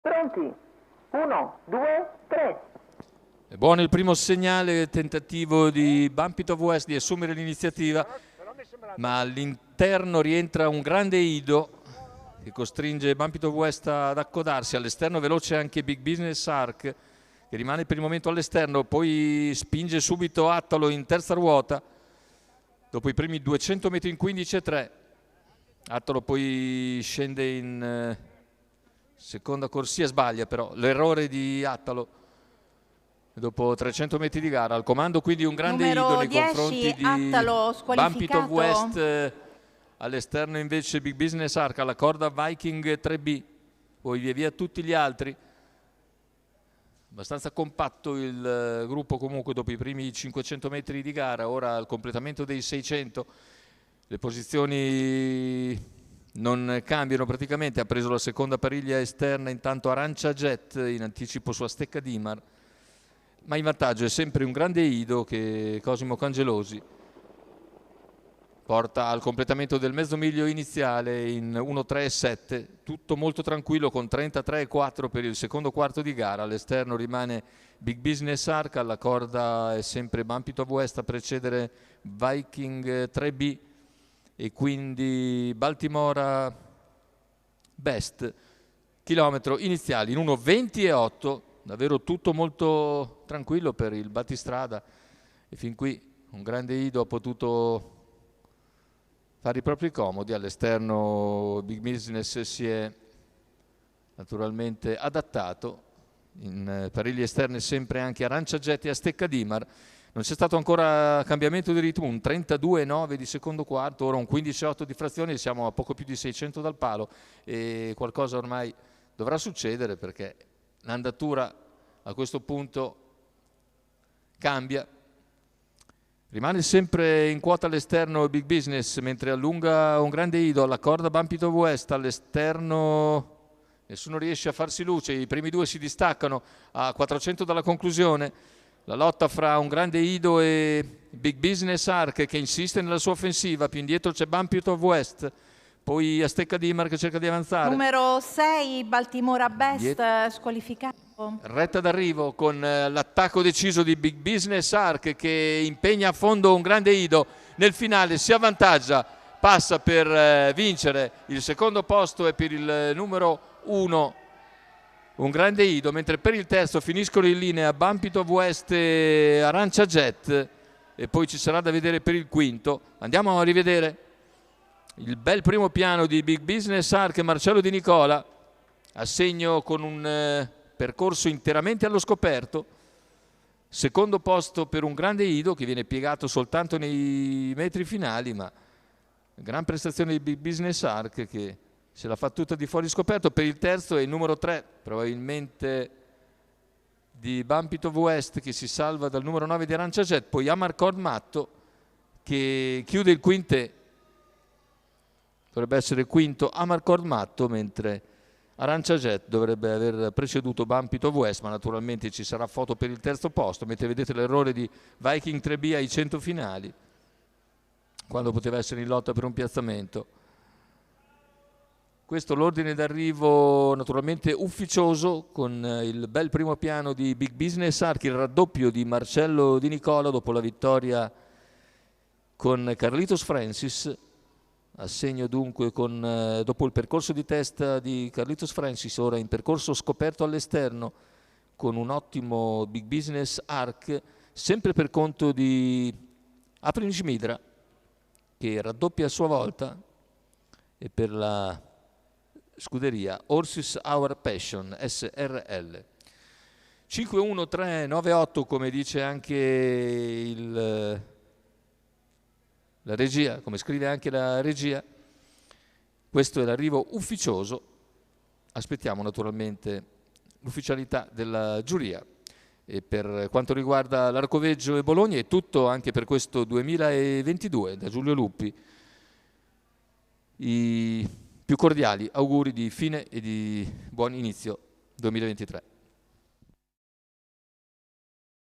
Pronti? 1, 2, 3. È buono il primo segnale, tentativo di Bumpito West di assumere l'iniziativa, ma all'interno rientra un grande Ido che costringe Bumpito West ad accodarsi. All'esterno veloce anche Big Business Arc, che rimane per il momento all'esterno, poi spinge subito Attalo in terza ruota dopo i primi 200 metri in 15,3. Attalo poi scende in seconda corsia, sbaglia però, l'errore di Attalo dopo 300 metri di gara. Al comando quindi un grande Ido nei 10, confronti di Attalo Bumpito squalificato. West. All'esterno invece Big Business Arc, alla corda Viking 3B, poi via via tutti gli altri. Abbastanza compatto il gruppo comunque dopo i primi 500 metri di gara. Ora al completamento dei 600 le posizioni non cambiano praticamente. Ha preso la seconda pariglia esterna intanto Arancia Jet in anticipo su Astecca Dimar, ma in vantaggio è sempre un grande Ido che Cosimo Cangelosi porta al completamento del mezzo miglio iniziale in 1.3.7, tutto molto tranquillo con 33.4 per il secondo quarto di gara. All'esterno rimane Big Business Arc, alla corda è sempre Bumpito West a precedere Viking 3B e quindi Baltimora Best. Chilometro iniziali in 1.20.8, davvero tutto molto tranquillo per il battistrada e fin qui un grande Ido ha potuto fare i propri comodi. All'esterno Big Business si è naturalmente adattato, in pariglie esterne sempre anche Arancia Jet e Astecca Dimar. Non c'è stato ancora cambiamento di ritmo, un 32,9 di secondo quarto, ora un 15,8 di frazione, siamo a poco più di 600 dal palo e qualcosa ormai dovrà succedere perché l'andatura a questo punto cambia. Rimane sempre in quota all'esterno Big Business, mentre allunga un grande Ido alla corda Bumpito West. All'esterno nessuno riesce a farsi luce, i primi due si distaccano a 400 dalla conclusione. La lotta fra un grande Ido e Big Business Arc che insiste nella sua offensiva. Più indietro c'è Bumpito West, poi Astecca Dimar che cerca di avanzare. Numero 6 Baltimora Best squalificato. Retta d'arrivo con l'attacco deciso di Big Business Arc che impegna a fondo un grande Ido. Nel finale si avvantaggia, passa per vincere il secondo posto e per il numero 1 un grande Ido, mentre per il terzo finiscono in linea Bumpito West e Arancia Jet e poi ci sarà da vedere per il quinto. Andiamo a rivedere il bel primo piano di Big Business Arc e Marcello Di Nicola, a segno con un percorso interamente allo scoperto. Secondo posto per un grande Ido che viene piegato soltanto nei metri finali, ma gran prestazione di Big Business Arc che se la fa tutta di fuori scoperto. Per il terzo è il numero 3 probabilmente di Bumpito West che si salva dal numero 9 di Arancia Jet, poi Amarcord Matto che chiude il quintet, dovrebbe essere quinto Amarcord Matto, mentre Arancia Jet dovrebbe aver preceduto Bumpito West, ma naturalmente ci sarà foto per il terzo posto, mentre vedete l'errore di Viking 3B ai 100 finali, quando poteva essere in lotta per un piazzamento. Questo l'ordine d'arrivo naturalmente ufficioso, con il bel primo piano di Big Business Arc, il raddoppio di Marcello Di Nicola dopo la vittoria con Carlitos Francis. Assegno dunque dopo il percorso di testa di Carlitos Francis, ora in percorso scoperto all'esterno con un ottimo Big Business Arc, sempre per conto di Aprin Schmidra che raddoppia a sua volta, e per la scuderia Horses Our Passion SRL. 5-1-3-9-8 come dice anche la regia, come scrive anche la regia. Questo è l'arrivo ufficioso. Aspettiamo naturalmente l'ufficialità della giuria. E per quanto riguarda l'Arcoveggio e Bologna è tutto anche per questo 2022. Da Giulio Luppi i più cordiali auguri di fine e di buon inizio 2023.